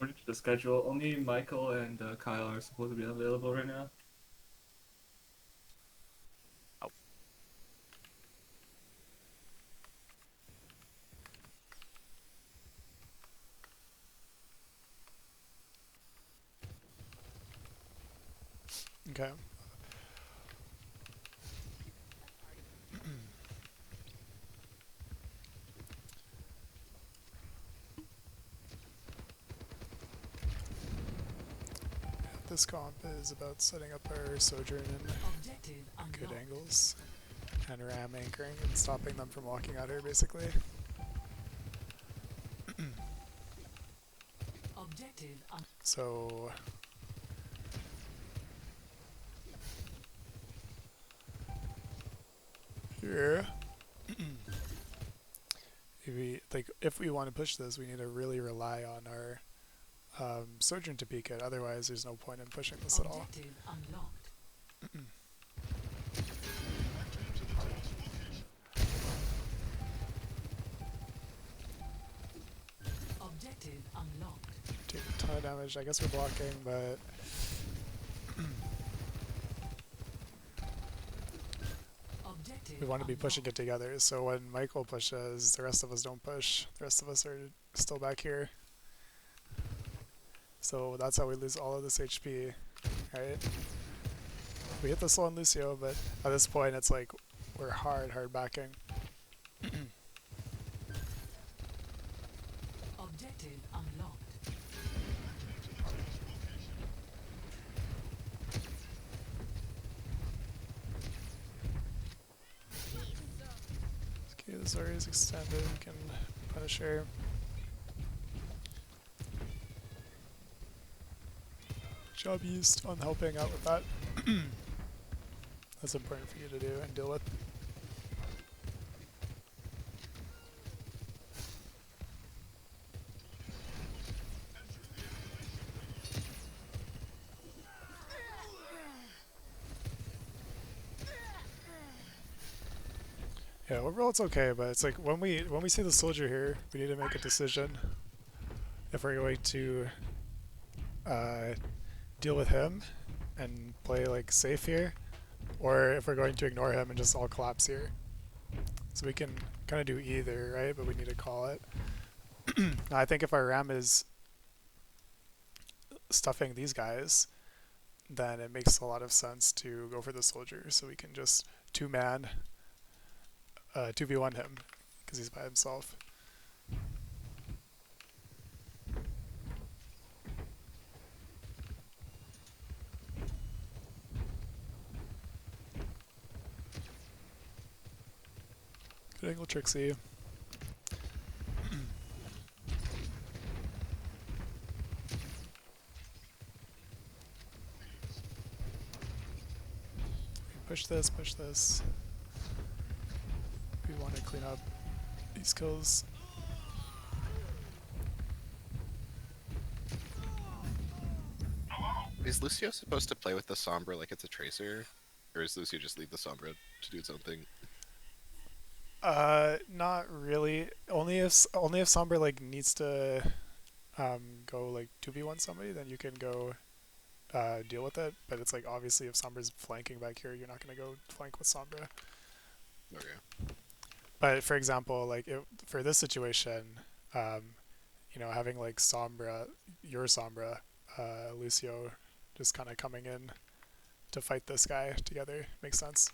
According to the schedule, only Michael and Kyle are supposed to be available right now. Oh, Okay. This comp is about setting up our sojourn in good angles and ram anchoring and stopping them from walking out here basically. So here if we want to push this, we need to really rely on our sojourn to peek it. Otherwise, there's no point in pushing this at all. Take a ton of damage. I guess we're blocking, but we want to be pushing it together. So when Michael pushes, the rest of us don't push. The rest of us are still back here. So that's how we lose all of this HP, right? We hit the slow on Lucio, but at this point it's like we're hard backing. Okay, the Zori is extended, we can punish her. Job used on helping out with that. That's important for you to do and deal with. Yeah, overall it's okay, but it's like when we see the soldier here, we need to make a decision if we're going to deal with him and play like safe here, or if we're going to ignore him and just all collapse here. So we can kind of do either, right? But we need to call it. Now, I think if our ram is stuffing these guys, then it makes a lot of sense to go for the soldier, so we can just two-man 2v1 him because he's by himself. Good angle, Trixie. Push this, push this. We want to clean up these kills. Is Lucio supposed to play with the Sombra like it's a tracer? Or is Lucio just leave the Sombra to do its own thing? Not really. Only if Sombra like needs to go like 2v1 somebody, then you can go deal with it. But it's like obviously if Sombra's flanking back here, you're not gonna go flank with Sombra. Okay. But for example, like for this situation, having like Sombra, your Sombra, Lucio, just kind of coming in to fight this guy together makes sense.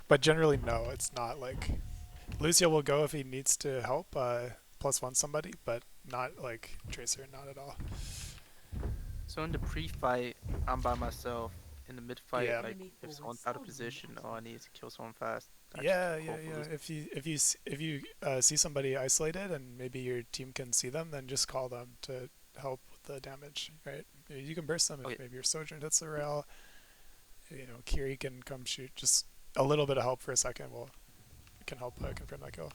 But generally, no, it's not like Lucio will go if he needs to help +1 somebody, but not like Tracer, not at all. so in the pre-fight, I'm by myself. In the mid-fight, Yeah. like if someone's out of position or I need to kill someone fast, I just Yeah, call yeah, for yeah. Lucio. If you see somebody isolated and maybe your team can see them, then just call them to help with the damage, right? You can burst them if Okay. maybe your Sojourn hits the rail. Kiri can come shoot. Just a little bit of help for a second can help confirm that kill.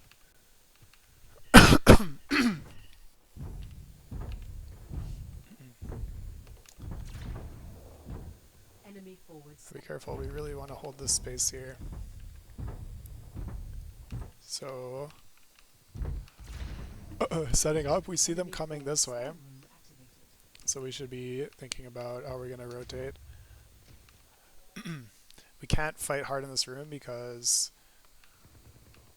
Be careful, we really want to hold this space here. So setting up, we see them coming this way. So we should be thinking about how we're going to rotate. We can't fight hard in this room because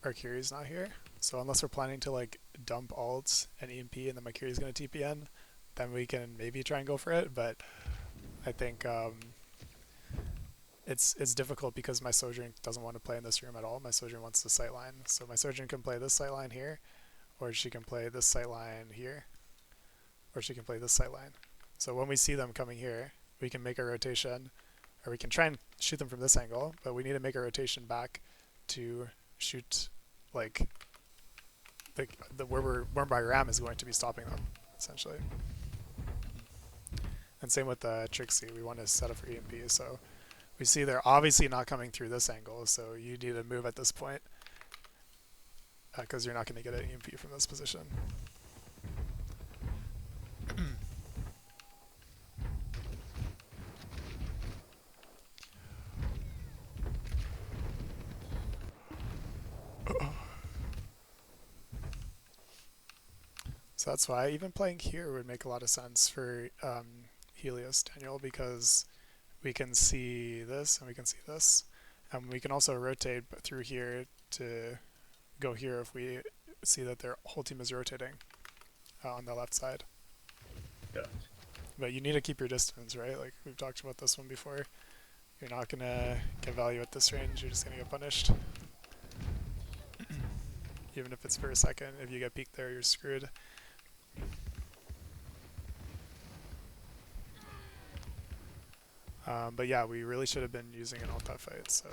our Kiri's not here. So unless we're planning to like dump ults and EMP and then my Kiri's going to TP in, then we can maybe try and go for it. But I think it's difficult because my Sojourn doesn't want to play in this room at all. My Sojourn wants the sightline. So my Sojourn can play this sightline here, or she can play this sightline here, or she can play this sightline. So when we see them coming here, we can make a rotation, or we can try and shoot them from this angle, but we need to make a rotation back to shoot like where my ram is going to be stopping them, essentially. And same with the Trixie, we want to set up for EMP, so we see they're obviously not coming through this angle, so you need to move at this point, because you're not going to get an EMP from this position. So that's why even playing here would make a lot of sense for Helios, Daniel, because we can see this and we can see this. And we can also rotate through here to go here if we see that their whole team is rotating on the left side. Yeah. But you need to keep your distance, right? Like we've talked about this one before. You're not going to get value at this range, you're just going to get punished. Even if it's for a second, if you get peeked there, you're screwed. But yeah, we really should have been using an ult that fight, so...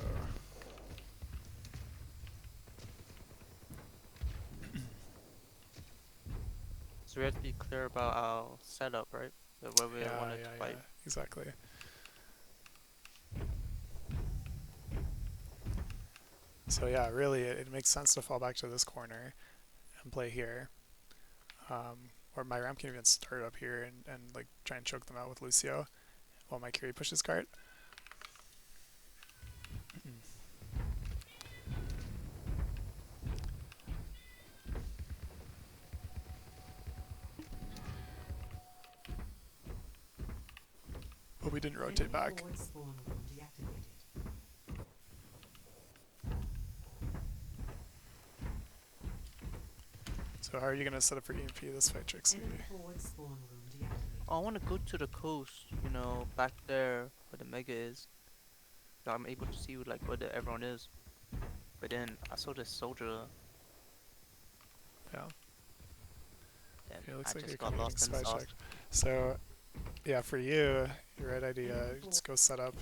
So we have to be clear about our setup, right? Where we wanted to fight. Yeah, exactly. So yeah, really, it makes sense to fall back to this corner and play here. Or my ramp can even start up here and like try and choke them out with Lucio while my Kiri pushes cart. But we didn't rotate back. So how are you going to set up for EMP this fight, Trixie? Oh, I want to go to the coast, you know, back there where the mega is. So I'm able to see like where everyone is. But then I saw this soldier. Yeah. Then It looks I like just you're got lost in the spy sauce. checked. So yeah, for you, your right idea, just go set up.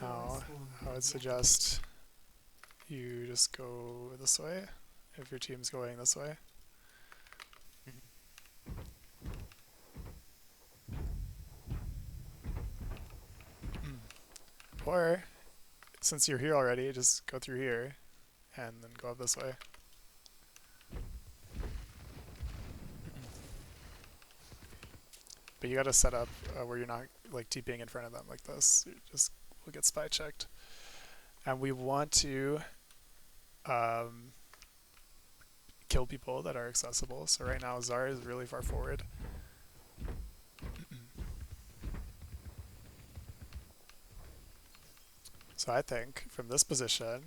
Now, I would suggest you just go this way, if your team's going this way. Or, since you're here already, just go through here, and then go up this way. But you gotta set up where you're not like TPing in front of them like this. You just will get spy checked. And we want to kill people that are accessible. So right now Zara is really far forward. So I think from this position,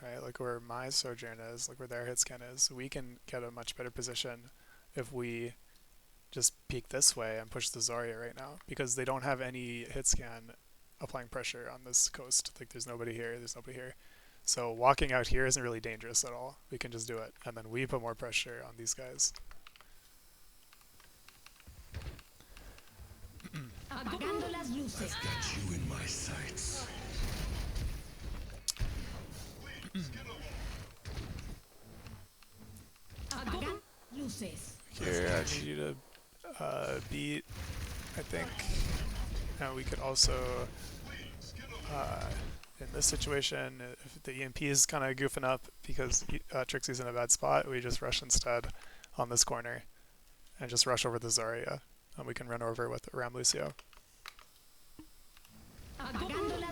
right, like where my Sojourn is, like where their hit scan is, we can get a much better position if we just peek this way and push the Zarya right now, because they don't have any hit scan applying pressure on this coast. Like there's nobody here, there's nobody here. So walking out here isn't really dangerous at all. We can just do it, and then we put more pressure on these guys. I've got you in my sights. Here, I need you to beat, I think. And we could also, in this situation, if the EMP is kind of goofing up because Trixie's in a bad spot, we just rush instead on this corner and just rush over the Zarya. And we can run over with Ram Lucio.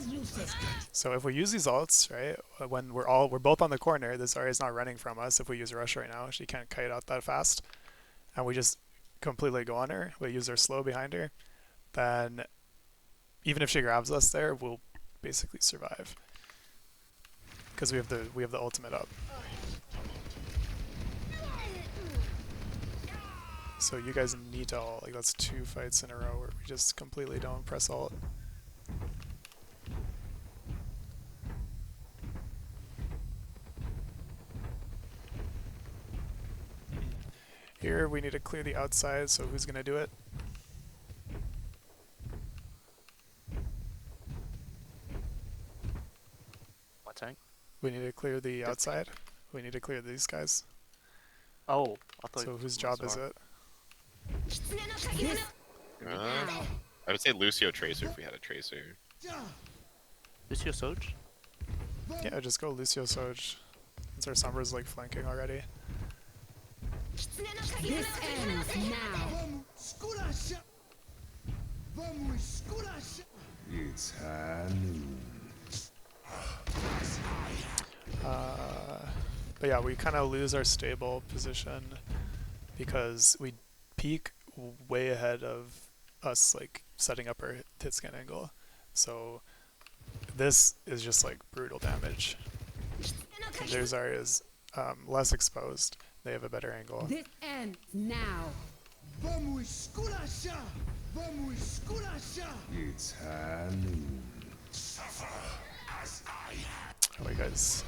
las luces. So if we use these ults, right, when we're both on the corner, this Zarya's not running from us. If we use Rush right now, she can't kite out that fast, and we just completely go on her. We use our slow behind her, then even if she grabs us there, we'll basically survive because we have the ultimate up. So you guys need to ult. Like that's 2 fights in a row where we just completely don't press ult. Here we need to clear the outside, so who's gonna do it? What tank? We need to clear the Yep. outside. We need to clear these guys. Oh, I thought. So whose job is it? I would say Lucio Tracer if we had a Tracer. Lucio Soj? Yeah, just go Lucio Soj. Since our Sombra's like flanking already. This ends now. It's high noon. But yeah, we kind of lose our stable position because we peak way ahead of us like setting up our hit scan angle. So this is just like brutal damage. And their Zarya is less exposed. They have a better angle. This ends now. It's high noon. How are you guys?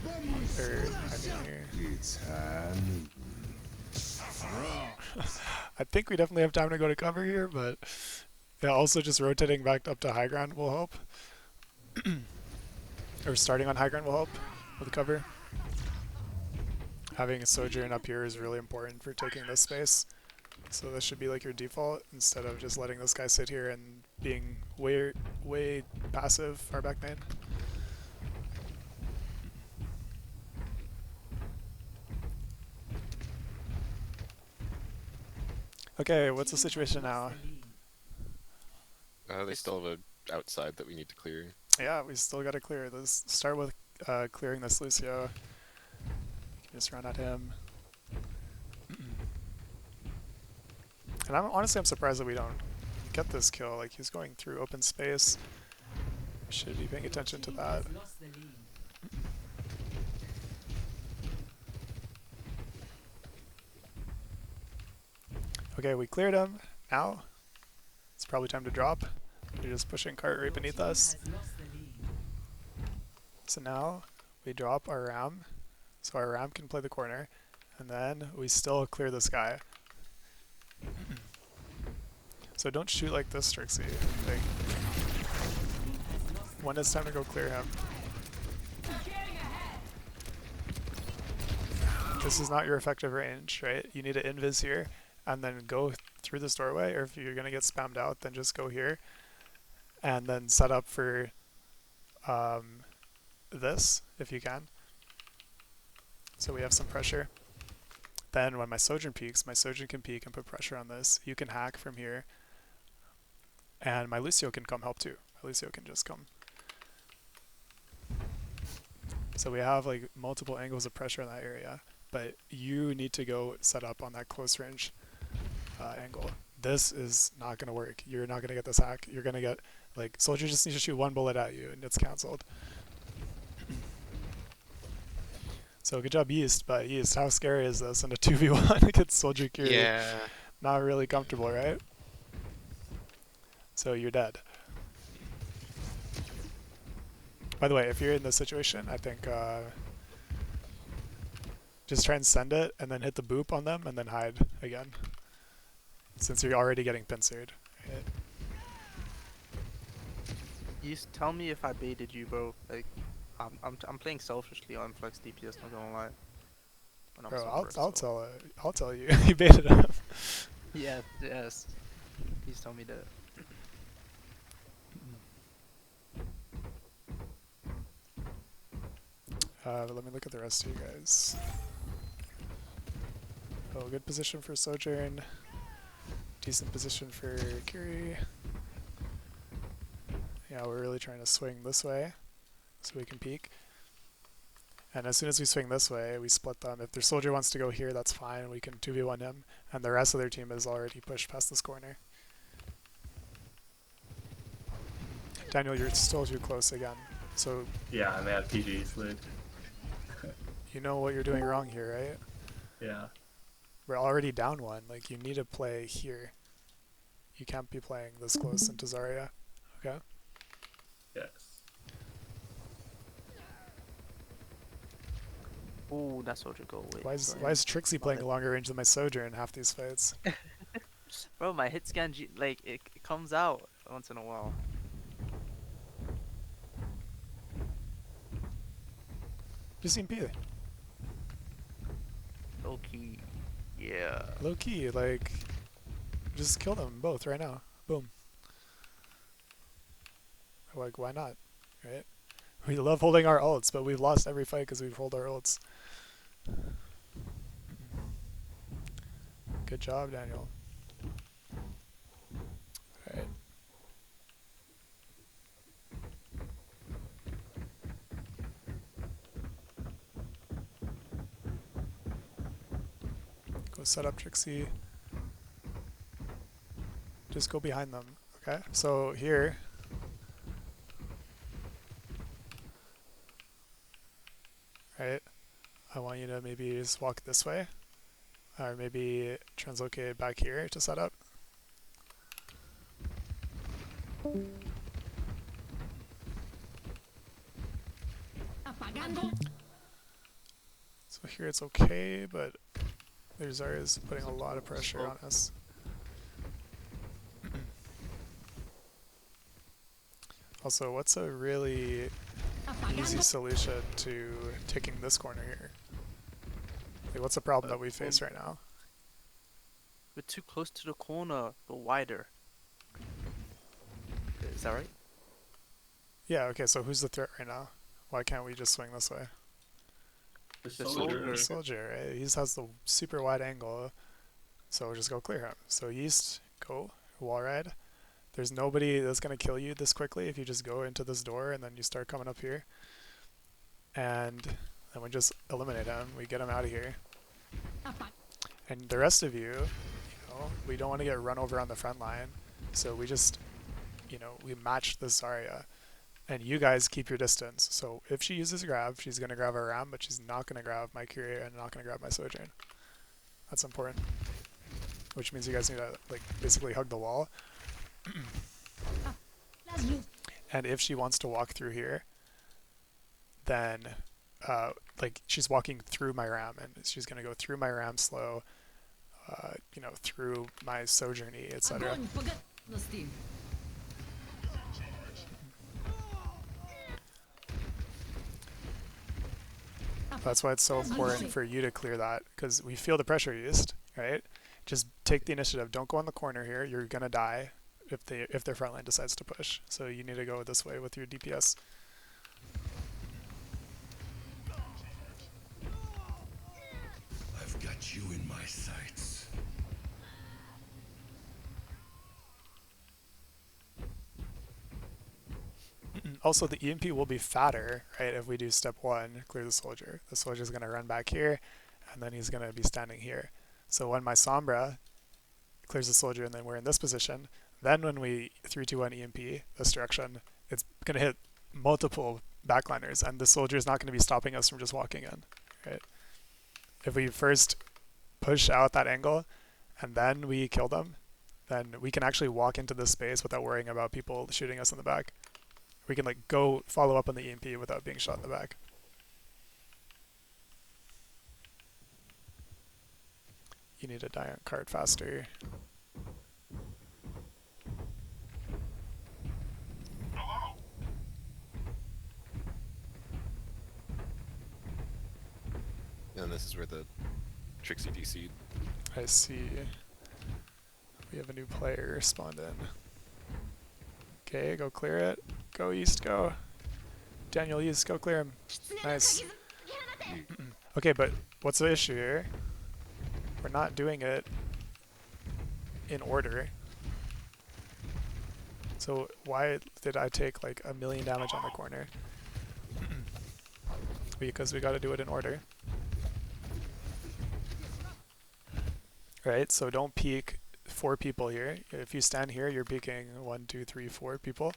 Hiding here. It's high noon. I think we definitely have time to go to cover here, but yeah, also just rotating back up to high ground will help. Or starting on high ground will help with cover. Having a Sojourn up here is really important for taking this space. So this should be like your default instead of just letting this guy sit here and being way passive far back main. Okay, what's the situation now? They still have a outside that we need to clear. Yeah, we still gotta clear this. Start with clearing this Lucio. Just run at him. And honestly I'm surprised that we don't get this kill. Like he's going through open space. We should be paying attention to that. Okay, we cleared him. Now it's probably time to drop. You're just pushing cart right beneath us. So now we drop our ram, so our ram can play the corner, and then we still clear this guy. So don't shoot like this, Trixie. Like, when it's time to go clear him. This is not your effective range, right? You need to invis here, and then go through this doorway, or if you're gonna get spammed out, then just go here, and then set up for this, if you can. So we have some pressure. Then when my Sojourn peaks, my Sojourn can peek and put pressure on this. You can hack from here. And my Lucio can come help too. My Lucio can just come. So we have like multiple angles of pressure in that area. But you need to go set up on that close range angle. This is not going to work. You're not going to get this hack. You're going to get, like, Soldier just needs to shoot one bullet at you and it's cancelled. So good job Yeast, but Yeast, how scary is this in a 2v1 against Soldier Q? Yeah. Not really comfortable, right? So you're dead. By the way, if you're in this situation, I think just try and send it and then hit the boop on them and then hide again. Since you're already getting pincered. Right? You tell me if I baited you, bro. Like, I'm playing selfishly on Flex DPS. Not gonna lie. When I'm Bro, sober, I'll tell you. You baited him. Yeah. Yes. Please tell me that. But let me look at the rest of you guys. Oh, good position for Sojourn. Decent position for Kiri. Yeah, now we're really trying to swing this way so we can peek. And as soon as we swing this way, we split them. If their soldier wants to go here, that's fine. We can 2v1 him. And the rest of their team is already pushed past this corner. Daniel, you're still too close again. So Yeah, I'm at PG slid. you know what you're doing wrong here, right? Yeah. We're already down one. Like, you need to play here. You can't be playing this close into Zarya. Okay? Yes. Ooh, that soldier go away. Why is Trixie playing a longer range than my Sojourn in half these fights? Bro, my hit scan, like, it comes out once in a while. Just EMP. Low key. Yeah. Low key, like, just kill them both right now. Boom. Like, why not? Right? We love holding our ults, but we've lost every fight because we've held our ults. Good job, Daniel. Alright. Go set up Trixie. Just go behind them, okay? So here, right? I want you to maybe just walk this way, or maybe translocate back here to set up. So here it's okay, but there's Zarya's putting a lot of pressure on us. Also, what's a really easy solution to taking this corner here? Like, what's the problem that we face right now? We're too close to the corner, but wider. Is that right? Yeah, okay, so who's the threat right now? Why can't we just swing this way? The The soldier. The soldier, right? He has the super wide angle, so we'll just go clear him. So Yeast, go, wall ride. There's nobody that's going to kill you this quickly if you just go into this door and then you start coming up here. And then we just eliminate him. We get him out of here. And the rest of you, we don't want to get run over on the front line. So we just, we match the Zarya. And you guys keep your distance. So if she uses grab, she's going to grab our ram, but she's not going to grab my courier and not going to grab my Sojourn. That's important. Which means you guys need to, like, basically hug the wall. And if she wants to walk through here, then like, she's walking through my ram, and she's going to go through my ram slow, through my Sojourny, etc. That's why it's so important for you to clear that, because we feel the pressure used, right? Just take the initiative. Don't go on the corner here. You're going to die if their front line decides to push. So you need to go this way with your DPS. I've got you in my sights. Also, the EMP will be fatter, right, if we do step 1, clear the soldier. The soldier's going to run back here, and then he's going to be standing here. So when my Sombra clears the soldier and then we're in this position, then when we 3-2-1 EMP this direction, it's going to hit multiple backliners, and the soldier is not going to be stopping us from just walking in, right? If we first push out that angle, and then we kill them, then we can actually walk into this space without worrying about people shooting us in the back. We can, like, go follow up on the EMP without being shot in the back. You need to die on card faster. And this is where the Trixie DC'd. I see. We have a new player spawned in. Okay, go clear it. Go East, go. Daniel East, go clear him. Nice. Okay, but what's the issue here? We're not doing it in order. So why did I take like 1,000,000 damage on the corner? Because we got to do it in order. Right, so don't peek 4 people here. If you stand here, you're peeking 1, 2, 3, 4 people.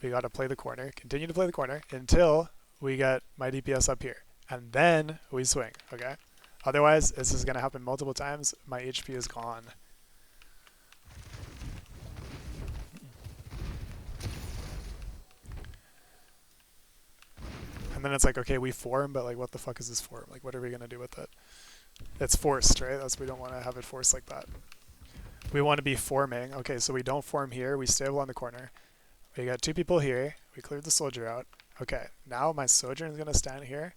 We got to play the corner, continue to play the corner until we get my DPS up here. And then we swing, okay? Otherwise, this is going to happen multiple times. My HP is gone. And then it's like, okay, we form, but like, what the fuck is this form? Like, what are we going to do with it? It's forced, right? We don't want to have it forced like that. We want to be forming. Okay, so we don't form here. We stable on the corner. We got 2 people here. We cleared the soldier out. Okay, now my sojourn is going to stand here,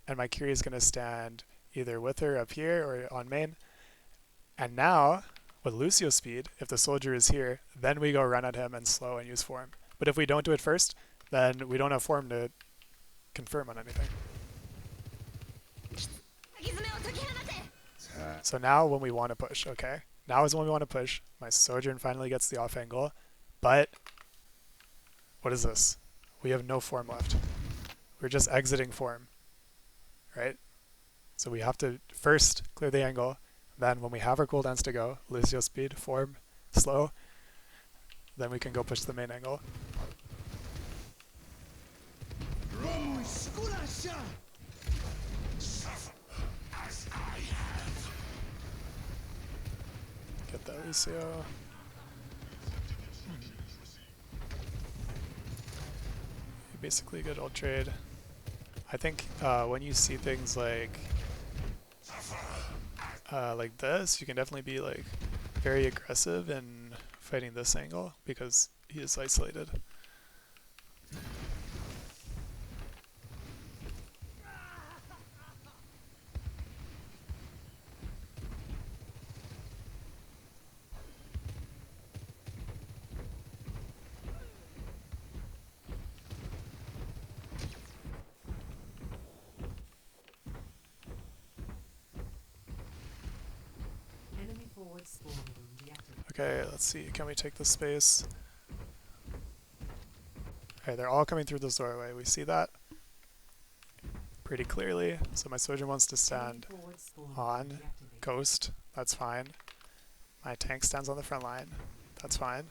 and my Kyrie is going to stand either with her up here or on main. And now, with Lucio speed, if the soldier is here, then we go run at him and slow and use form. But if we don't do it first, then we don't have form to confirm on anything. So now when we want to push, okay? Now is when we want to push. My sojourn finally gets the off angle, but what is this? We have no form left. We're just exiting form, right? So we have to first clear the angle, then when we have our cooldowns to go, Lucio speed, form, slow, then we can go push the main angle. Get that Lucio. Basically a good old trade. I think when you see things like this, you can definitely be like very aggressive in fighting this angle because he is isolated. Okay, let's see. Can we take the space? Okay, they're all coming through this doorway. We see that pretty clearly. So my soldier wants to stand on coast. That's fine. My tank stands on the front line. That's fine.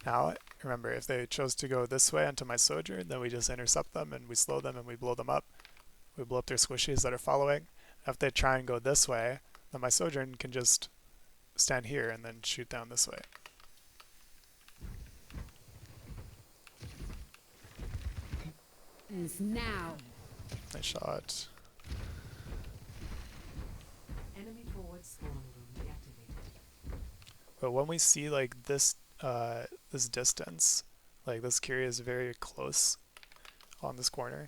Now, remember, if they chose to go this way onto my soldier, then we just intercept them and we slow them and we blow them up. We blow up their squishies that are following. If they try and go this way, then my sojourn can just stand here and then shoot down this way. Now. Nice shot. Enemy forward spawn room deactivated. But when we see like this this distance, like this Kyrie is very close on this corner.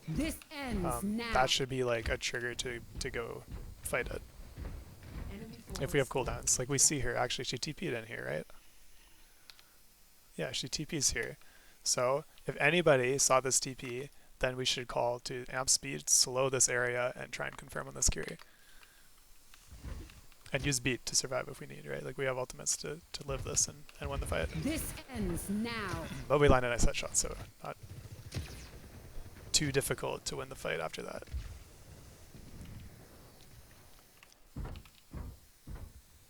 This ends now. That should be like a trigger to go fight it. If we have cooldowns, like we see here, actually she TP'd in here, right? Yeah, she TP's here. So if anybody saw this TP, then we should call to amp speed, slow this area, and try and confirm on this Kyrie. And use beat to survive if we need, right? Like we have ultimates to live this and win the fight. This ends now. But we land a nice headshot, so not too difficult to win the fight after that.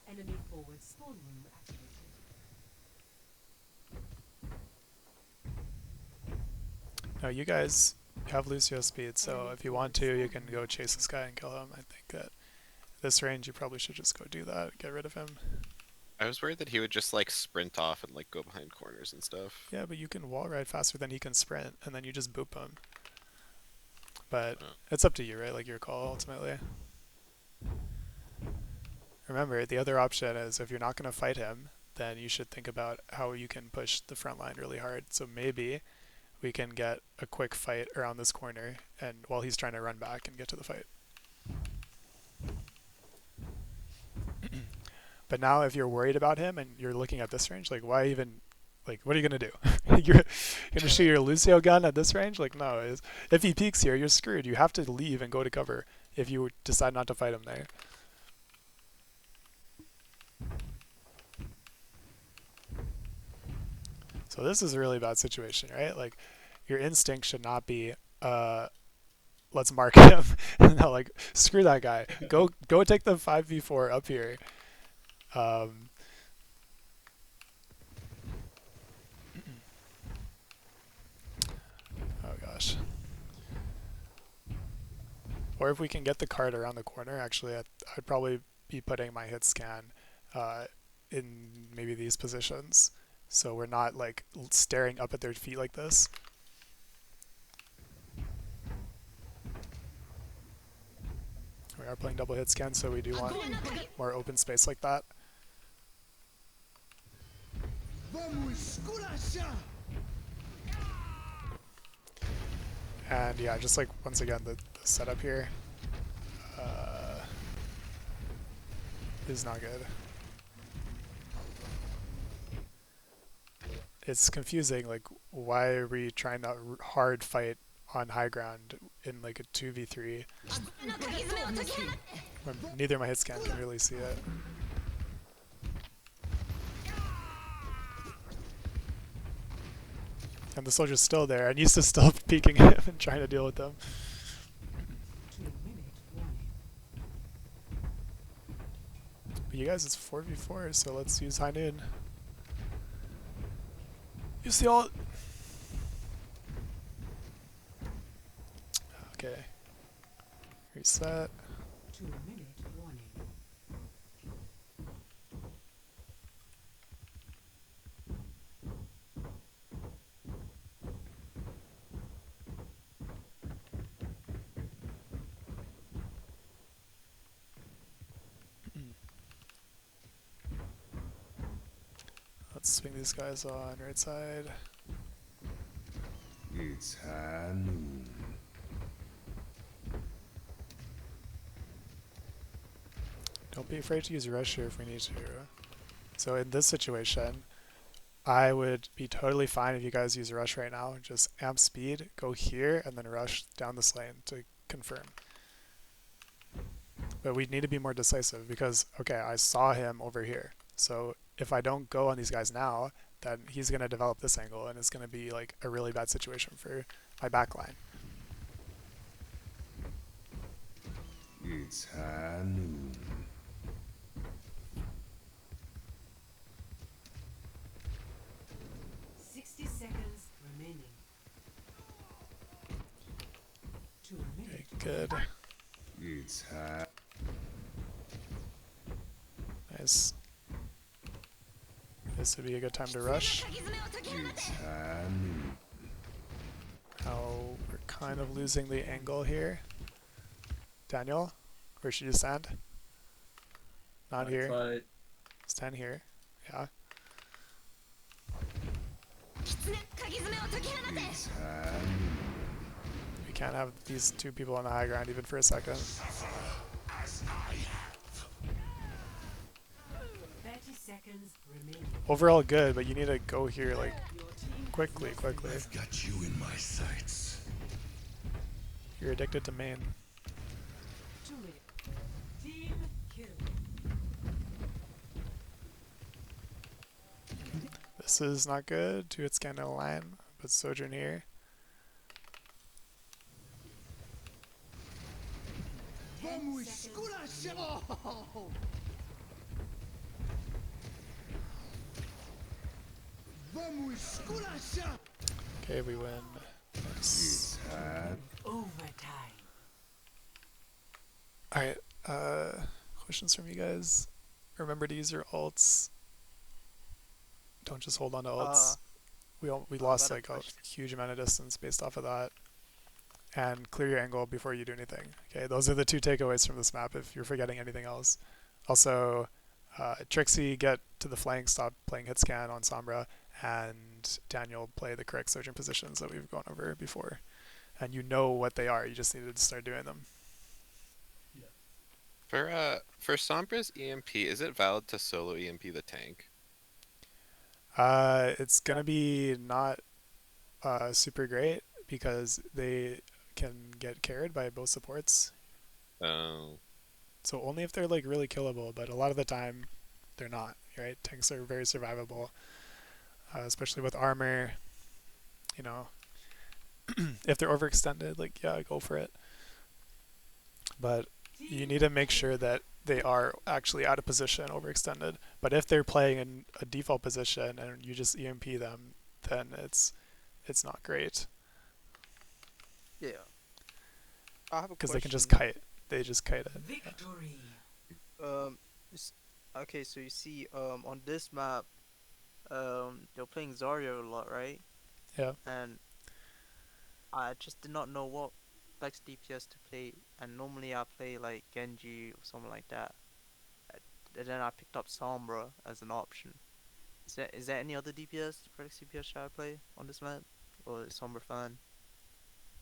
Enemy forward spawn room activated. Now you guys have Lucio speed, so if you want to, you can go chase this guy and kill him. I think at this range, you probably should just go do that, get rid of him. I was worried that he would just like sprint off and like go behind corners and stuff. Yeah, but you can wall ride faster than he can sprint, and then you just boop him. But it's up to you, right? Like your call ultimately. Remember, the other option is if you're not going to fight him, then you should think about how you can push the front line really hard. So maybe we can get a quick fight around this corner, and while he's trying to run back and get to the fight. But now if you're worried about him and you're looking at this range, like why even, like what are you going to do? You're going to shoot your Lucio gun at this range? Like no, if he peeks here, you're screwed. You have to leave and go to cover if you decide not to fight him there. So this is a really bad situation, right? Like, your instinct should not be, let's mark him. No, like, screw that guy. Go take the 5v4 up here. Um, oh gosh. Or if we can get the card around the corner, actually, I'd probably be putting my hit scan in maybe these positions. So we're not like staring up at their feet like this. We are playing double hit scan, so we do want more open space like that. And yeah, just like once again, the setup here is not good. It's confusing, like, why are we trying to hard fight on high ground in like a 2v3 when neither my hit scan can really see it. And the soldier's still there, and Yusta's still peeking him and trying to deal with them. 2-minute warning. But you guys, it's 4v4, so let's use high noon. Use the ult! Okay. Reset. 2-minute warning. Let's swing these guys on right side. It's high noon. Don't be afraid to use rush here if we need to. So in this situation, I would be totally fine if you guys use rush right now. Just amp speed, go here, and then rush down this lane to confirm. But we need to be more decisive because, okay, I saw him over here. So if I don't go on these guys now, then he's going to develop this angle, and it's going to be like a really bad situation for my backline. It's high noon. 60 seconds remaining. 2 Okay, minutes. good. It's high. Nice. This would be a good time to rush. It's high noon. Now we're kind of losing the angle here. Daniel, where should you stand? Not here. Side. Stand here. Yeah. It's high noon. We can't have these two people on the high ground even for a second. 30 seconds remaining. Overall good, but you need to go here like Your team quickly. I've got you in my sights. You're addicted to main. 2 minutes. Team kill. This is not good. Two hits scan in a line, but Sojourn here. Okay, we win. Nice. It's high. Overtime. Alright, questions from you guys. Remember to use your ults. Don't just hold on to ults. We lost got a like a question. huge amount of distance based off of that. And clear your angle before you do anything. Okay, those are the two takeaways from this map if you're forgetting anything else. Also, Trixie, get to the flank, stop playing hit scan on Sombra, and Daniel, play the correct surgeon positions that we've gone over before. And you know what they are, you just needed to start doing them. For Sombra's EMP, is it valid to solo EMP the tank? It's gonna be not super great because they can get carried by both supports. Oh. So only if they're like really killable, but a lot of the time they're not, right? Tanks are very survivable. especially with armor. You know, if they're overextended, like yeah, go for it. But you need to make sure that they are actually out of position overextended. But if they're playing in a default position and you just EMP them, then it's not great Yeah. I have a because they can just question. kite. They just kite it. Victory. Um, s- okay, so you see, on this map, they're playing Zarya a lot, right? Yeah. And I just did not know what flex DPS to play, and normally I play like Genji or something like that. Uh, And then I picked up Sombra as an option. Is there any other DPS, flex DPS should I play on this map, or is Sombra fine?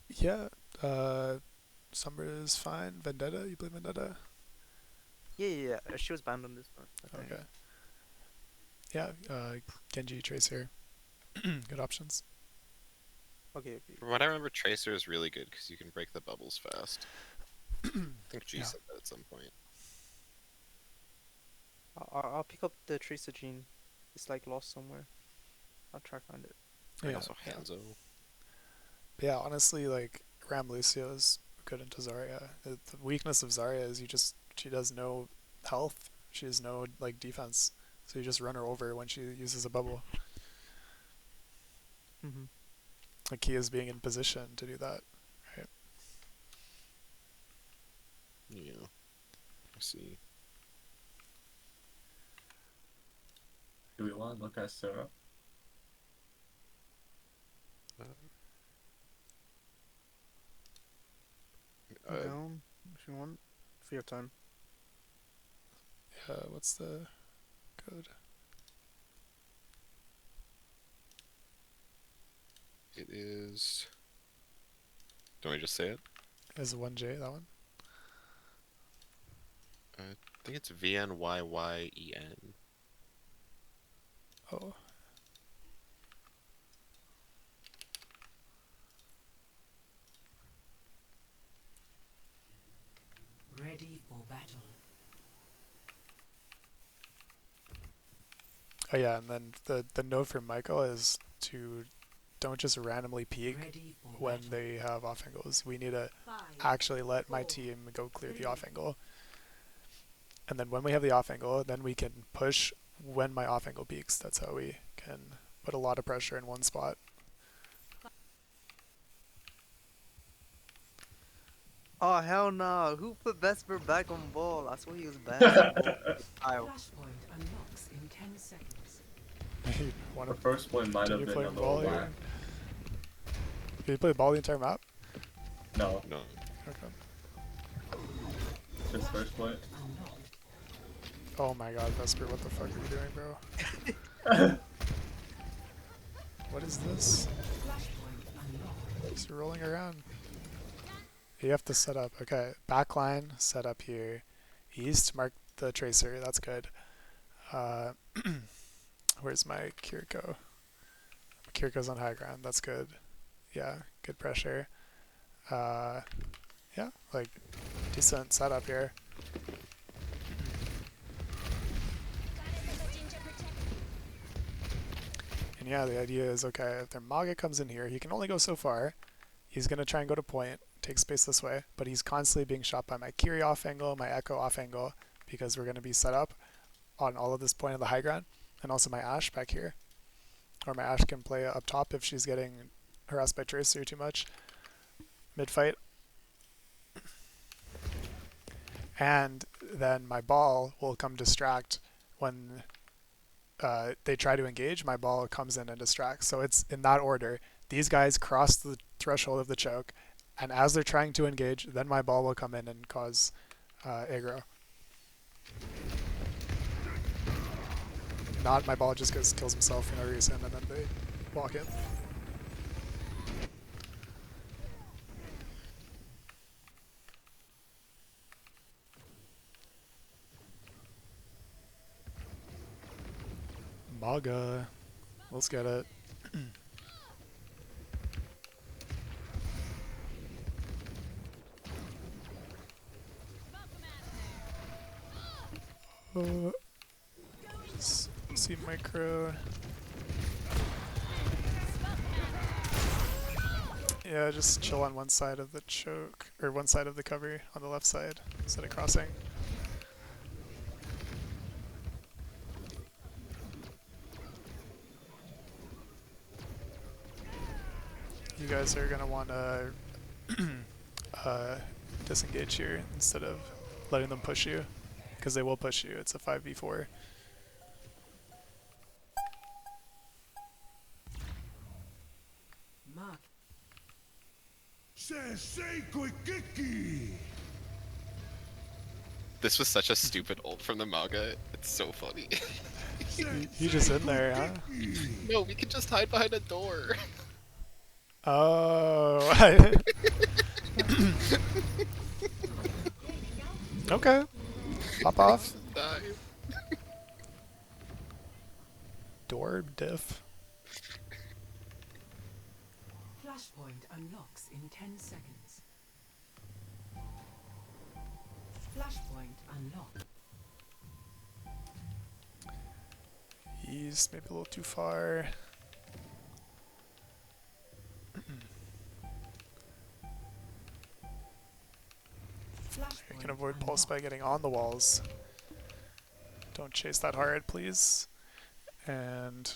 Yeah. Summer is fine. Vendetta. You play Vendetta? Yeah, yeah, yeah. She was banned on this one, I think. Okay. Yeah. Genji, Tracer. Good options. Okay, okay. From what I remember, Tracer is really good because you can break the bubbles fast. I think G Yeah. said that at some point. I'll pick up the Tracer gene. It's like lost somewhere. I'll try find it. And Yeah. also Yeah. Hanzo. But yeah. Honestly, like Ram Lucio is good into Zarya. The weakness of Zarya is she does no health. She has no like defense. So you just run her over when she uses a bubble. Mm-hmm. The key is being in position to do that. Right? Yeah. I see. Do we want to look at Sura? Down if you want. For your time. What's the code? It is. Don't we just say it? Is 1J that one? I think it's VNYYEN. Oh. Ready for battle. Oh yeah, and then the note from Michael is to don't just randomly peek Ready for when battle. they have off angles. We need to 5, actually let my 4, team go clear the 3. off angle. And then when we have the off angle, then we can push when my off angle peaks. That's how we can put a lot of pressure in one spot. Oh hell no! Who put Vesper back on ball? I saw he was banned on ball. Kyle. Flashpoint unlocks in 10 seconds. You want Our to first point might have continue been playing on the ball old here? line. Did you play ball the entire map? No, No. Okay. just first point. Unlocked. Oh my god, Vesper, what the fuck are you doing, bro? What is this? Flashpoint unlocked. Just rolling around. You have to set up. Okay, backline, set up here. East, mark the tracer. That's good. Where's my Kiriko? Kiriko's on high ground. That's good. Yeah, good pressure. Yeah, like decent setup here. And yeah, the idea is, okay, if their Maga comes in here, he can only go so far. He's going to try and go to point, take space this way, but he's constantly being shot by my Kiri off angle, my Echo off angle, because we're going to be set up on all of this point of the high ground, and also my Ashe back here. Or my Ashe can play up top if she's getting harassed by Tracer too much mid-fight. And then my ball will come distract when they try to engage. My ball comes in and distracts. So it's in that order. These guys cross the threshold of the choke, and as they're trying to engage, then my ball will come in and cause aggro. Not my ball just kills himself for no reason, and then they walk in. Maga. Let's get it. Just see micro. Yeah, just chill on one side of the choke, or one side of the cover on the left side instead of crossing. You guys are gonna want to disengage here instead of letting them push you, because they will push you. It's a 5v4. Mark. This was such a stupid ult from the manga. It's so funny. You just in there, huh? No, we can just hide behind a door. Oh. Okay. Pop off. Dive. Door diff. Flashpoint unlocks in 10 seconds. Flashpoint unlocked. He's maybe a little too far. You can avoid pulse by getting on the walls. Don't chase that hard, please. And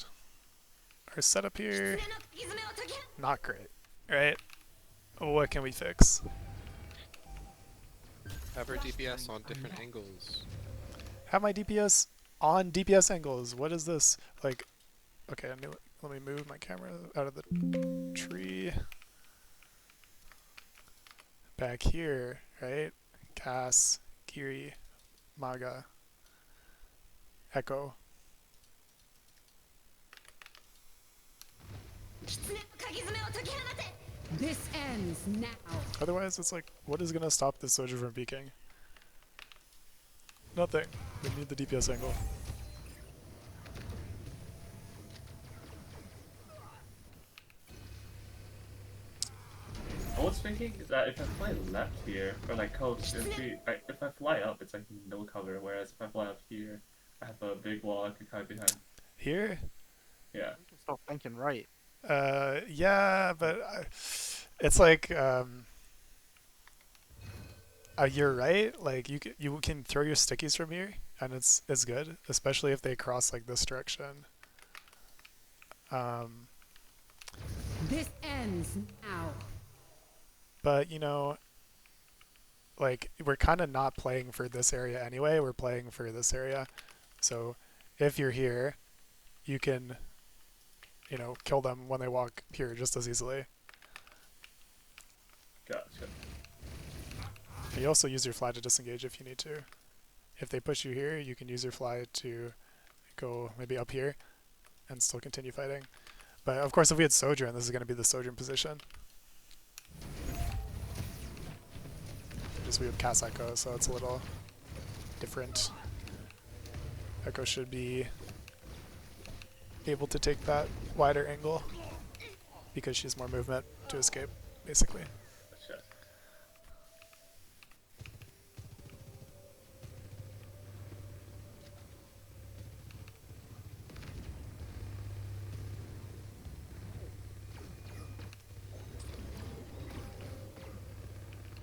our setup here, not great, right? What can we fix? Have our DPS on different angles. Have my DPS on DPS angles. What is this? Like, okay, let me move my camera out of the tree. Back here, right? Cass, Kiri, Maga, Echo. This ends now. Otherwise, it's like, what is gonna stop this soldier from peeking? Nothing. We need the DPS angle. I was thinking that if I fly left here, or like coast, if I fly up, it's like no cover, whereas if I fly up here, I have a big wall I can hide behind. Here? Yeah. Stop thinking right. Yeah, but it's like, you're right. Like you can throw your stickies from here, and it's good, especially if they cross like this direction. This ends now. But you know, like we're kind of not playing for this area anyway. We're playing for this area, so if you're here, you can, you know, kill them when they walk here just as easily. Gotcha. You also use your fly to disengage if you need to. If they push you here, you can use your fly to go maybe up here and still continue fighting. But of course, if we had Sojourn, this is going to be the Sojourn position. Just we have Cass Echo, so it's a little different. Echo should be able to take that wider angle because she has more movement to escape, basically. Gotcha.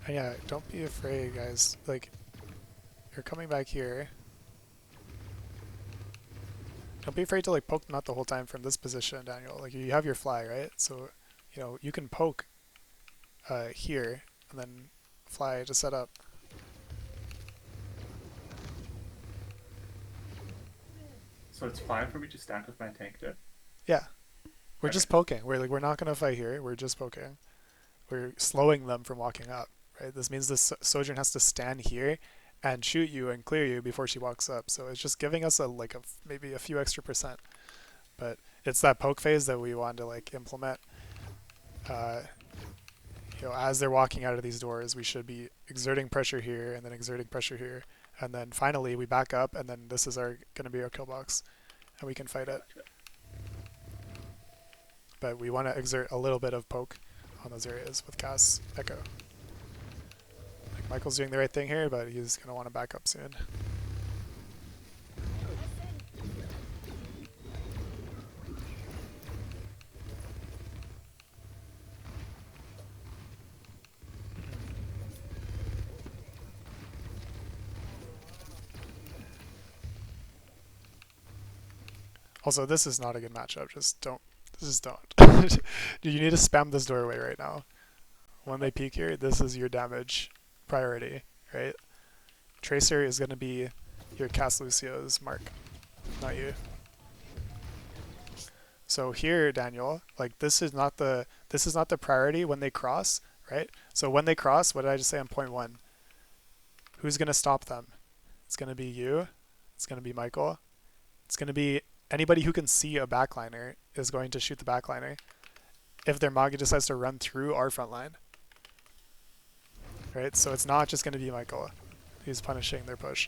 And yeah, don't be afraid, guys. Like, you're coming back here. Don't be afraid to like poke them out the whole time from this position, Daniel. Like you have your fly, right? So, you know, you can poke here and then fly to set up. So it's fine for me to stack with my tank there? Yeah. We're Okay. just poking. We're not gonna fight here. We're just poking. We're slowing them from walking up, right? This means this Sojourn has to stand here and shoot you and clear you before she walks up. So it's just giving us maybe a few extra %. But it's that poke phase that we want to like implement. You know, as they're walking out of these doors, we should be exerting pressure here and then exerting pressure here, and then finally we back up, and then this is going to be our kill box, and we can fight it. Gotcha. But we want to exert a little bit of poke on those areas with Cass Echo. Like Michael's doing the right thing here, but he's going to want to back up soon. Also, this is not a good matchup. Just don't. Just don't. You need to spam this doorway right now. When they peek here, this is your damage priority, right? Tracer is going to be your cast Lucio's mark, not you. So here, Daniel, like this is not the priority when they cross, right? So when they cross, what did I just say on point 1? Who's going to stop them? It's going to be you. It's going to be Michael. It's going to be anybody who can see a backliner is going to shoot the backliner if their Magi decides to run through our front line. Right? So it's not just going to be Michael who's punishing their push.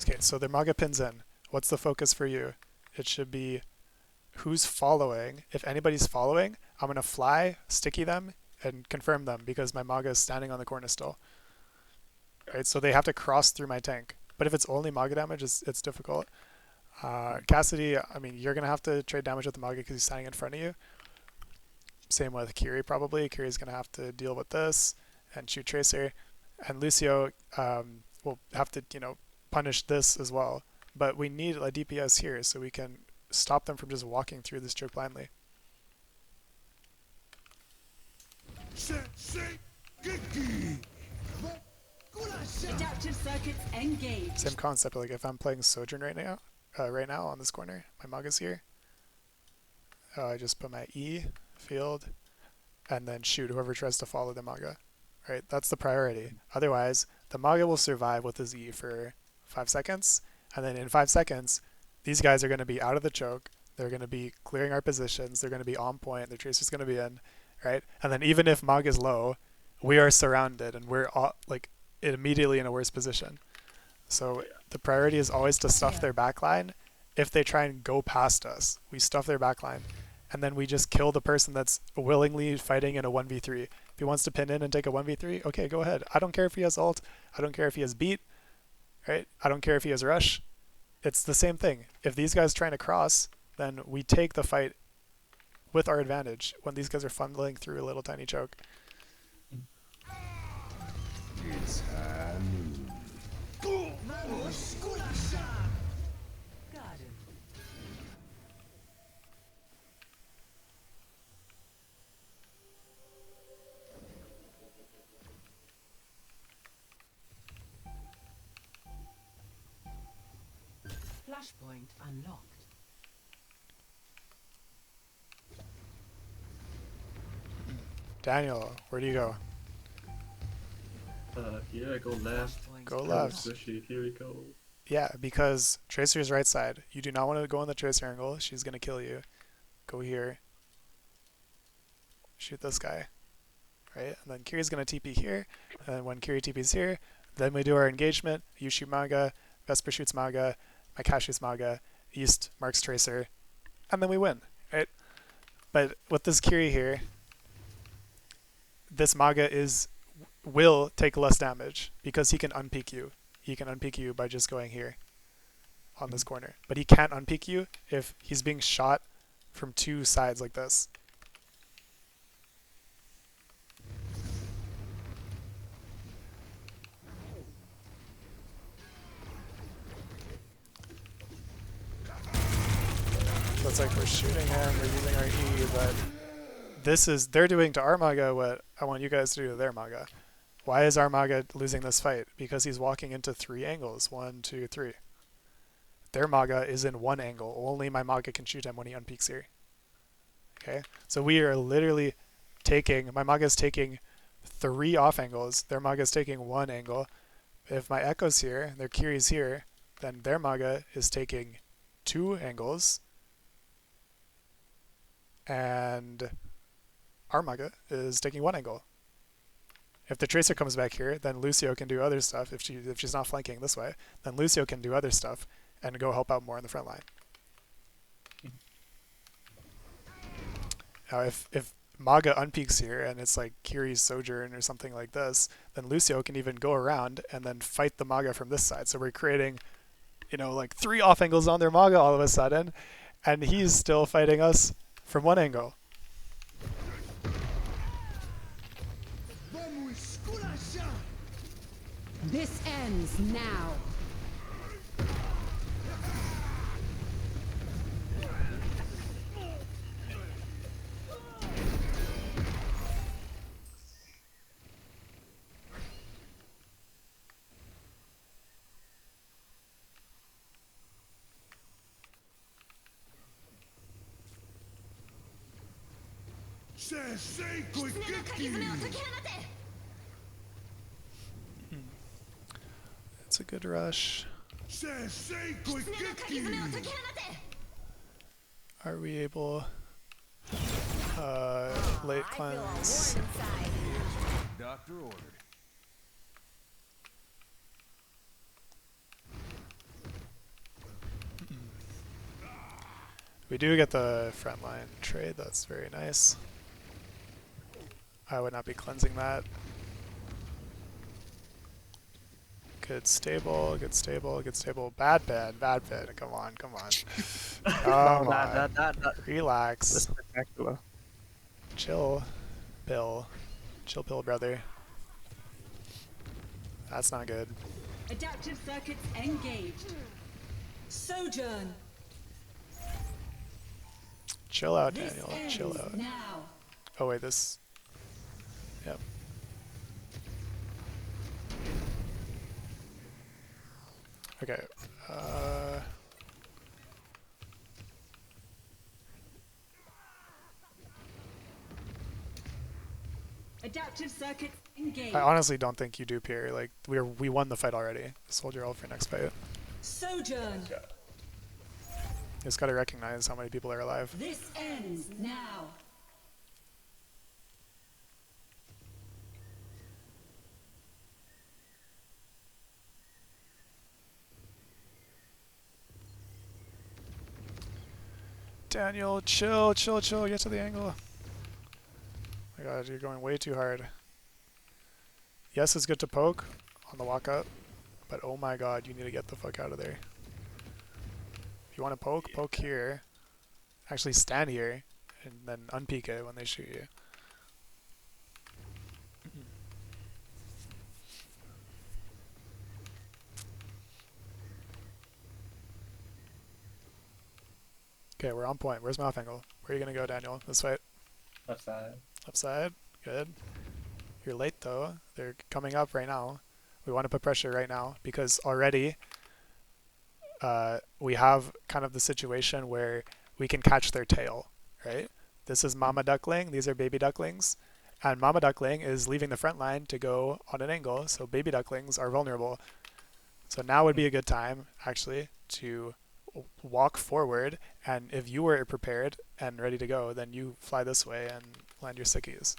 Okay, so their Maga pins in. What's the focus for you? It should be who's following. If anybody's following, I'm going to fly, sticky them, and confirm them because my Maga is standing on the corner still. Right, so they have to cross through my tank. But if it's only Maga damage, it's difficult. Cassidy, I mean, you're going to have to trade damage with the Maga because he's standing in front of you. Same with Kiri probably. Kiri's going to have to deal with this and shoot Tracer. And Lucio will have to, punish this as well. But we need a DPS here so we can stop them from just walking through this choke blindly. Adaptive circuits engaged. Same concept, like if I'm playing Sojourn right now on this corner, my Maga's here. I just put my E, field, and then shoot whoever tries to follow the Maga. Right, that's the priority. Otherwise, the Maga will survive with his E for 5 seconds, and then in 5 seconds, these guys are going to be out of the choke. They're going to be clearing our positions. They're going to be on point. Their Tracer's going to be in, right? And then even if Mag is low, we are surrounded, and we're all, like immediately in a worse position. So the priority is always to stuff their backline. If they try and go past us, we stuff their backline, and then we just kill the person that's willingly fighting in a 1v3. If he wants to pin in and take a 1v3, okay, go ahead. I don't care if he has ult. I don't care if he has beat, right? I don't care if he has rush. It's the same thing. If these guys are trying to cross, then we take the fight with our advantage when these guys are funneling through a little tiny choke. It's Garden. Flashpoint unlocked. Daniel, where do you go? Yeah, go left. Go left. Sushi, here we go. Yeah, because Tracer's right side. You do not want to go on the Tracer angle. She's going to kill you. Go here. Shoot this guy. Right? And then Kiri's going to TP here. And then when Kiri TP's here, then we do our engagement. You shoot Maga. Vesper shoots Maga. My Cash shoots Maga. East marks Tracer. And then we win. Right? But with this Kiri here, this Maga will take less damage because he can unpeak you. He can unpeak you by just going here on this corner. But he can't unpeak you if he's being shot from two sides like this. So it's like we're shooting him, we're using our E, but they're doing to our Maga what I want you guys to do to their Maga. Why is our Maga losing this fight? Because he's walking into 3 angles. 1, 2, 3. Their Maga is in 1 angle. Only my Maga can shoot him when he unpeaks here. Okay? So we are literally my Maga is taking 3 off angles. Their Maga is taking 1 angle. If my Echo's here, their Kiri's here, then their Maga is taking 2 angles. And our Maga is taking 1 angle. If the Tracer comes back here, then Lucio can do other stuff. If she's not flanking this way, then Lucio can do other stuff and go help out more in the front line. Now, if Maga unpeaks here and it's like Kiri's Sojourn or something like this, then Lucio can even go around and then fight the Maga from this side. So we're creating, like 3 off angles on their Maga all of a sudden, and he's still fighting us from 1 angle. This ends now. It's a good rush. Are we able? Late cleanse. Doctor ordered. We do get the frontline trade, that's very nice. I would not be cleansing that. Good stable, good stable, good stable. Bad bed, bad bed. Come on, come on. Come on. That Relax. was spectacular. Chill, pill. Chill, pill, brother. That's not good. Adaptive circuits engaged. Sojourn. Chill out, This Daniel. ends Chill out. now. Oh wait, this. Yep. Okay. Adaptive circuits engaged. I honestly don't think you do peer. Like we won the fight already. Just hold your ult for next fight. Sojourn. Yeah. You just gotta recognize how many people are alive. This ends now. Daniel, chill, chill, chill. Get to the angle. Oh my god, you're going way too hard. Yes, it's good to poke on the walk up, but oh my god, you need to get the fuck out of there. If you want to poke, poke here. Actually stand here, and then unpeek it when they shoot you. Okay, we're on point. Where's mouth angle? Where are you gonna go, Daniel? This way. Left side. Left side. Good. You're late though. They're coming up right now. We want to put pressure right now because already we have kind of the situation where we can catch their tail, right? This is mama duckling. These are baby ducklings. And mama duckling is leaving the front line to go on an angle, so baby ducklings are vulnerable. So now would be a good time, actually, to walk forward, and if you were prepared and ready to go, then you fly this way and land your stickies.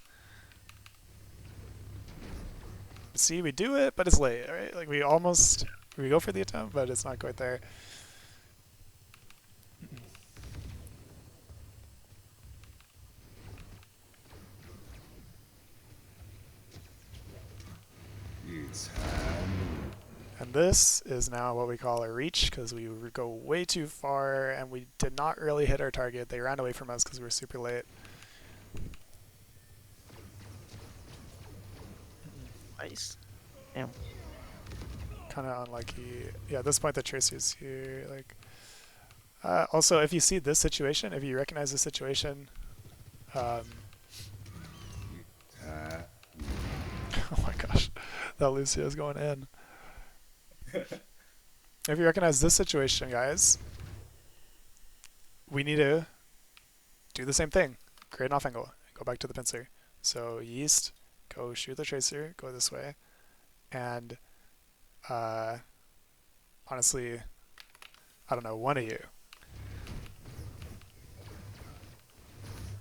See, we do it, but it's late, right? Like we go for the attempt, but it's not quite there. It's happening. And this is now what we call a reach, because we go way too far and we did not really hit our target. They ran away from us because we were super late. Nice. Damn. Kind of unlucky. Yeah, at this point the Tracer's here. Like, also, if you see this situation, if you recognize this situation, oh my gosh, that Lucio's going in. If you recognize this situation, guys, we need to do the same thing. Create an off angle. Go back to the pincer. So yeast, go shoot the Tracer, go this way. And honestly, I don't know, one of you.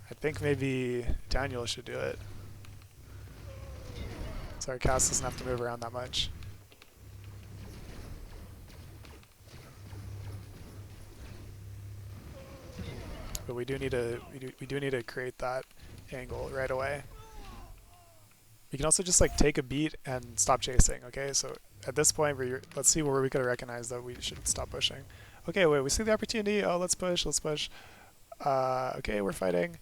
I think maybe Daniel should do it. So our cast doesn't have to move around that much. But we do need to create that angle right away. We can also just like take a beat and stop chasing. Okay, so at this point, let's see where we could recognize that we should stop pushing. Okay, wait, we see the opportunity. Oh, let's push. Let's push. Okay, we're fighting.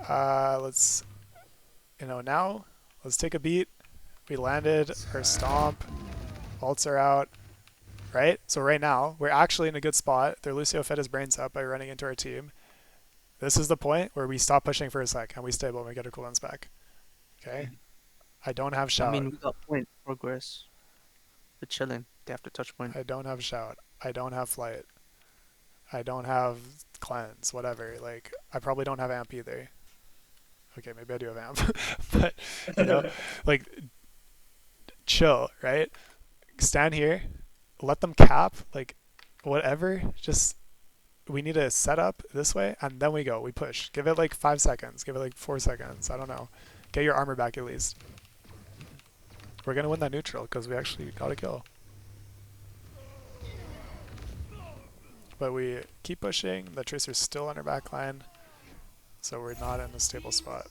Let's, now let's take a beat. We landed our stomp. Ults are out. Right? So right now, we're actually in a good spot. Their Lucio fed his brains up by running into our team. This is the point where we stop pushing for a sec and we stable and we get our cooldowns back. Okay? I don't have shout. I mean, we got point progress. We're chilling. They have to touch point. I don't have shout. I don't have flight. I don't have cleanse, whatever. Like, I probably don't have amp either. Okay, maybe I do have amp, but you know, like chill, right? Stand here, let them cap, like whatever. Just we need to set up this way, and then we go. We push. Give it like 5 seconds. Give it like 4 seconds. I don't know. Get your armor back at least. We're gonna win that neutral because we actually got a kill. But we keep pushing. The Tracer's still on our back line, so we're not in a stable spot.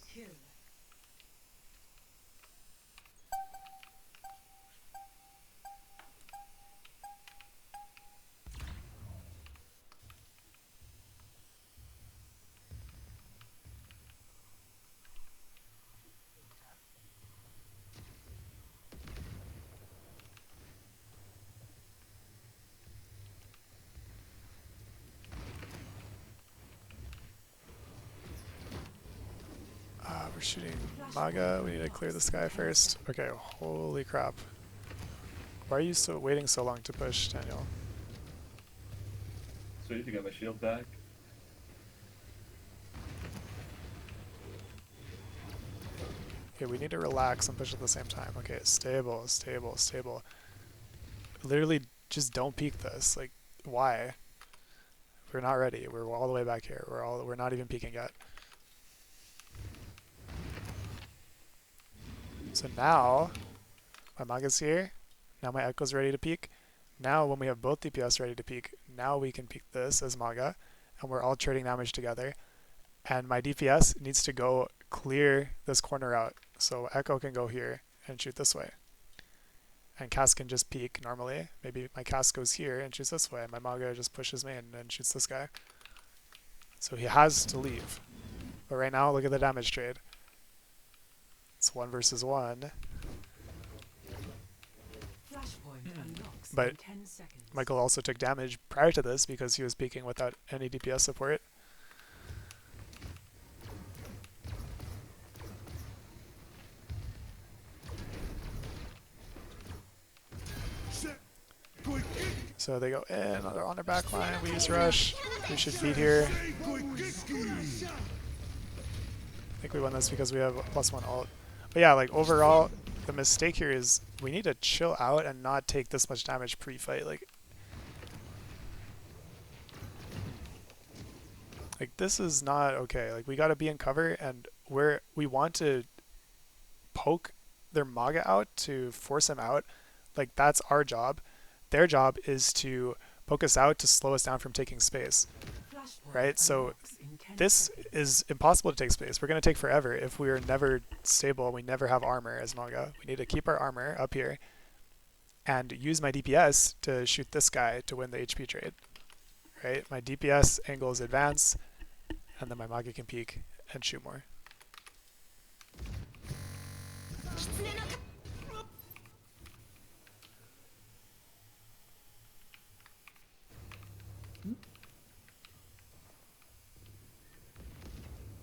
We're shooting Maga. We need to clear the sky first. Okay, holy crap. Why are you waiting so long to push, Daniel? So I need to get my shield back. Okay, we need to relax and push at the same time. Okay, stable, stable, stable. Literally, just don't peek this. Like, why? We're not ready. We're all the way back here. We're not even peeking yet. So now, my Maga's here. Now my Echo's ready to peek. Now when we have both DPS ready to peek, now we can peek this as Maga, and we're all trading damage together. And my DPS needs to go clear this corner out, so Echo can go here and shoot this way. And Cass can just peek normally. Maybe my Cass goes here and shoots this way, and my Maga just pushes me and shoots this guy. So he has to leave. But right now, look at the damage trade. It's 1 versus 1. Flashpoint unlocks But in 10 seconds. Michael also took damage prior to this because he was peeking without any DPS support. So they go in, they're on their back line, we use rush, we should feed here. I think we won this because we have +1 ult. But yeah, like overall, the mistake here is we need to chill out and not take this much damage pre-fight. Like this is not okay. Like we gotta be in cover, and we want to poke their Maga out to force him out. Like that's our job. Their job is to poke us out to slow us down from taking space. Right? So this is impossible to take space. We're going to take forever if we are never stable and we never have armor as Maga. We need to keep our armor up here and use my DPS to shoot this guy to win the HP trade. Right? My DPS angles advance, and then my Maga can peek and shoot more.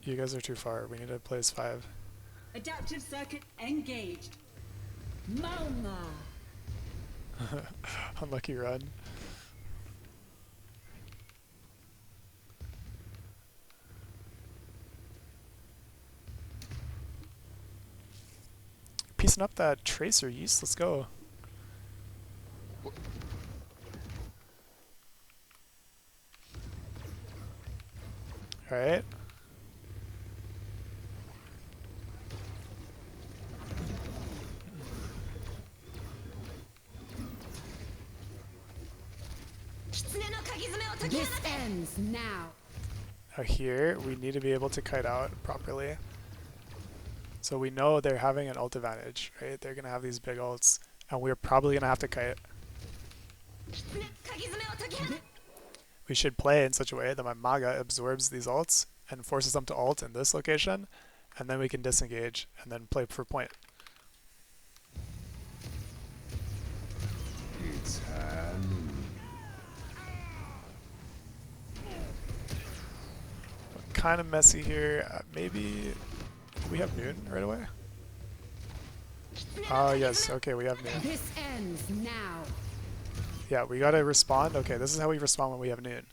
You guys are too far. We need to place 5. Adaptive circuit engaged. Malma. Unlucky run. Piecing up that Tracer use. Let's go. Alright. This ends now. Now here, we need to be able to kite out properly. So we know they're having an ult advantage, right? They're going to have these big ults, and we're probably going to have to kite. We should play in such a way that my Maga absorbs these ults and forces them to ult in this location, and then we can disengage and then play for point. It's hand. Kind of messy here. Maybe we have noon right away. Oh yes, okay, we have noon. This ends now. Yeah, we gotta respond. Okay, this is how we respond when we have noon.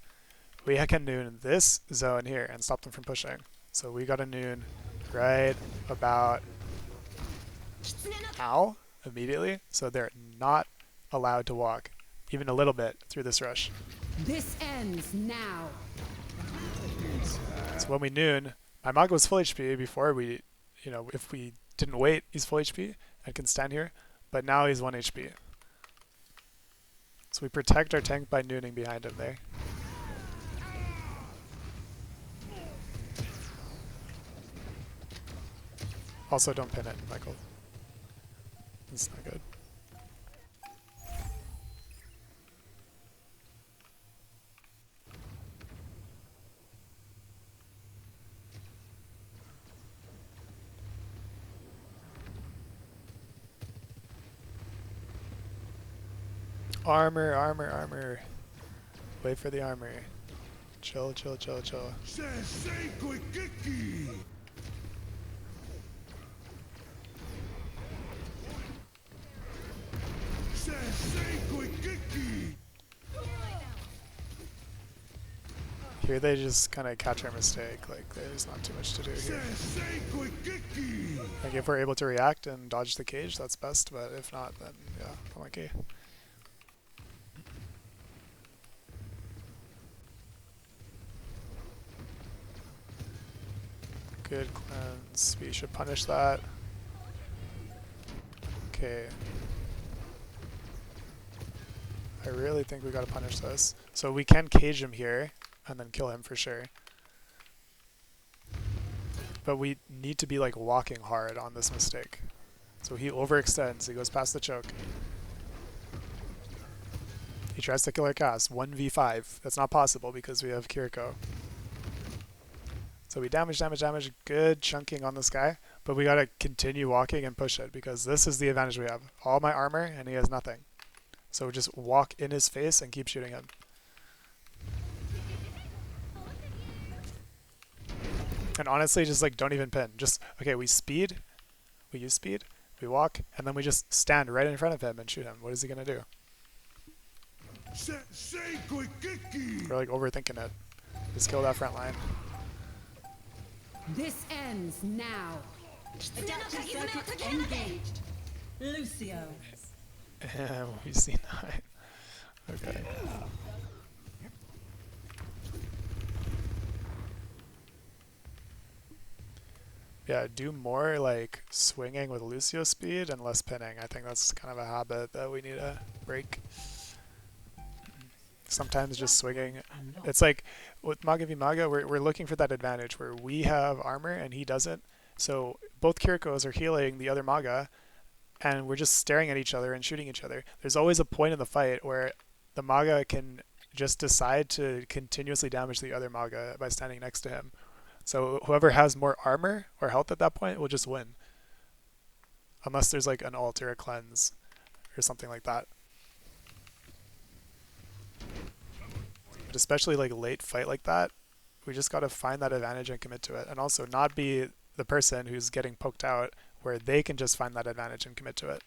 We can noon this zone here and stop them from pushing. So we gotta noon right about now, immediately. So they're not allowed to walk even a little bit through this rush. This ends now. So when we noon, my Maga was full HP before we, you know, if we didn't wait, he's full HP and can stand here. But now he's 1 HP. So we protect our tank by nooning behind him there. Also, don't pin it, Michael. It's not good. Armor, armor, armor. Wait for the armor. Chill, chill, chill, chill. Here they just kind of catch our mistake, like there's not too much to do here. Like if we're able to react and dodge the cage, that's best, but if not, then yeah, unlucky. Good cleanse, we should punish that. Okay. I really think we gotta punish this. So we can cage him here and then kill him for sure. But we need to be like walking hard on this mistake. So he overextends, he goes past the choke. He tries to kill our cast, 1v5. That's not possible because we have Kiriko. So we damage, damage, damage, good chunking on this guy. But we gotta continue walking and push it because this is the advantage we have. All my armor and he has nothing. So just walk in his face and keep shooting him. And honestly, just like don't even pin. Just, okay, we speed, we use speed, we walk, and then we just stand right in front of him and shoot him. What is he gonna do? We're like overthinking it. Just kill that front line. This ends now. Adaptive circuit engaged. Lucio. We see 9. Okay. Yeah, do more like swinging with Lucio speed and less pinning. I think that's kind of a habit that we need to break. Sometimes just swinging. It's like with Maga v Maga, we're looking for that advantage where we have armor and he doesn't. So both Kirikos are healing the other Maga, and we're just staring at each other and shooting each other. There's always a point in the fight where the Maga can just decide to continuously damage the other Maga by standing next to him. So whoever has more armor or health at that point will just win. Unless there's like an ult or a cleanse or something like that. But especially like late fight like that, we just gotta find that advantage and commit to it. And also not be the person who's getting poked out where they can just find that advantage and commit to it.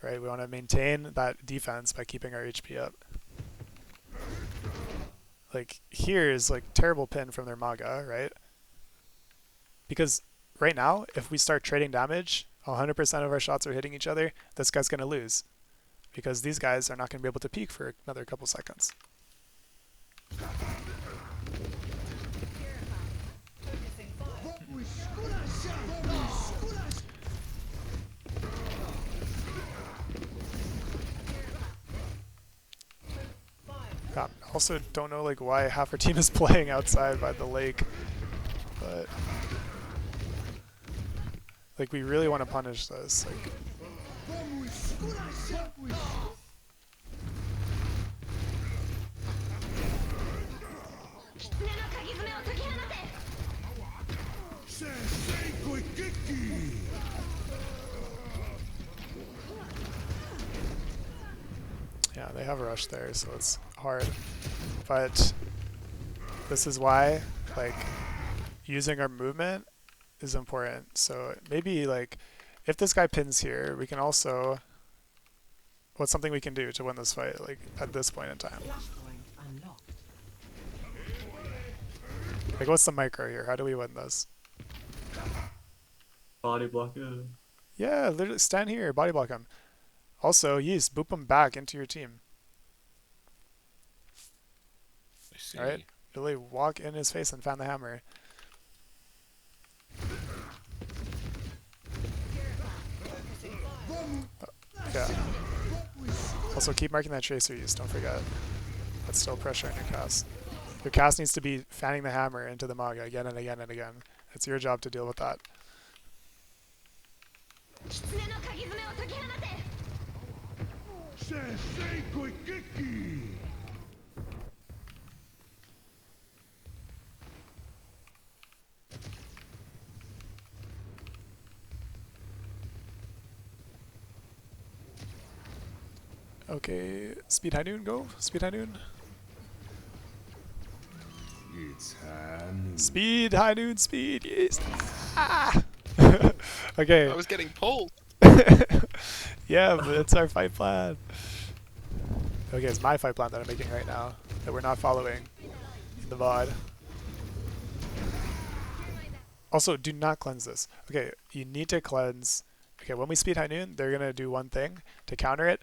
Right? We want to maintain that defense by keeping our HP up. Like here is like terrible pin from their Maga, right? Because right now, if we start trading damage, 100% of our shots are hitting each other, this guy's going to lose. Because these guys are not going to be able to peek for another couple seconds. Yeah, also don't know like why half our team is playing outside by the lake, but like we really want to punish this. Like, yeah, they have a rush there, so it's hard. But this is why, like, using our movement is important. So maybe, like, if this guy pins here, we can also... What's something we can do to win this fight, like, at this point in time? Like, what's the micro here? How do we win this? Body block. Yeah, literally stand here, body block him. Also, yes, boop him back into your team. I see. All right, really walk in his face and fan the hammer. Yeah. Also, keep marking that tracer use. Don't forget. That's still pressure on your cast. Your cast needs to be fanning the hammer into the Maga again and again and again. It's your job to deal with that. Okay, speed high noon, go. Speed high noon. It's high noon. Speed high noon, speed. Yes. Ah! Okay. I was getting pulled. Yeah, but it's our fight plan. Okay, it's my fight plan that I'm making right now that we're not following in the VOD. Also, do not cleanse this. Okay, you need to cleanse. Okay, when we speed high noon, they're going to do one thing to counter it.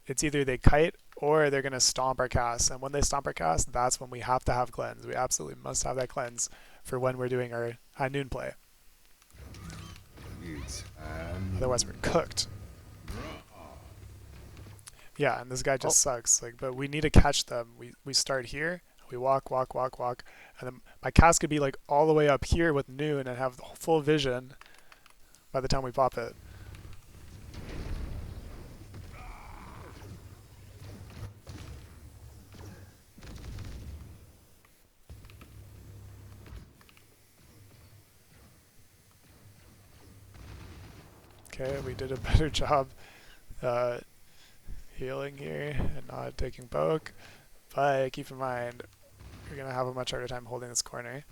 It's either they kite or they're going to stomp our cast. And when they stomp our cast, that's when we have to have cleanse. We absolutely must have that cleanse for when we're doing our high noon play. It's high noon. Otherwise, we're cooked. Yeah, and this guy just sucks. Like, but we need to catch them. We start here. We walk, walk, walk, walk, and then my cast could be like all the way up here with noon and have full vision by the time we pop it. Okay, we did a better job healing here and not taking poke, but keep in mind you're gonna have a much harder time holding this corner.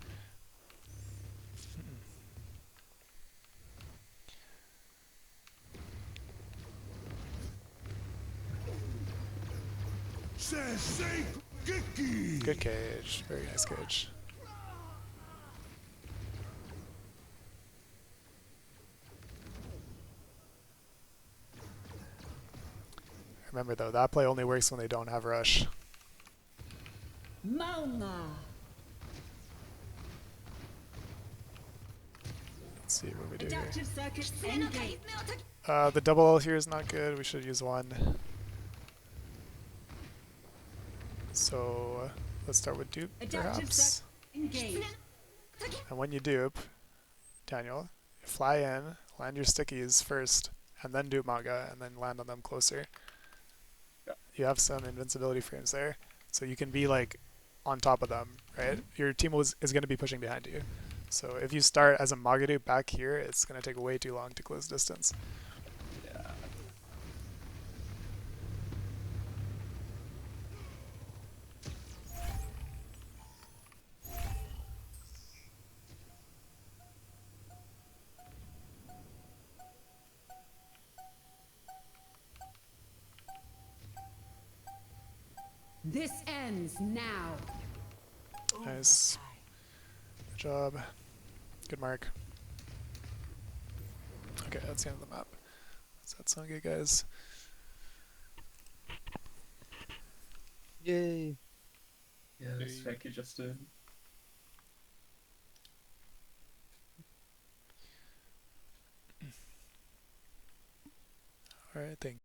Good cage, very nice cage. Remember though, that play only works when they don't have rush. Mauna. Let's see what we do here. Adaptive circuit engaged. The double L here is not good. We should use one. So let's start with dupe, perhaps. Engaged. And when you dupe, Daniel, fly in, land your stickies first, and then dupe Maga, and then land on them closer. Yeah. You have some invincibility frames there, so you can be like on top of them, right? Your team is going to be pushing behind you. So if you start as a Maga dupe back here, it's going to take way too long to close distance. Yeah. This ends now. Nice. Good job. Good mark. Okay, that's the end of the map. Does that sound good, guys? Yay. Yes, thank you, Justin. Alright, thank you.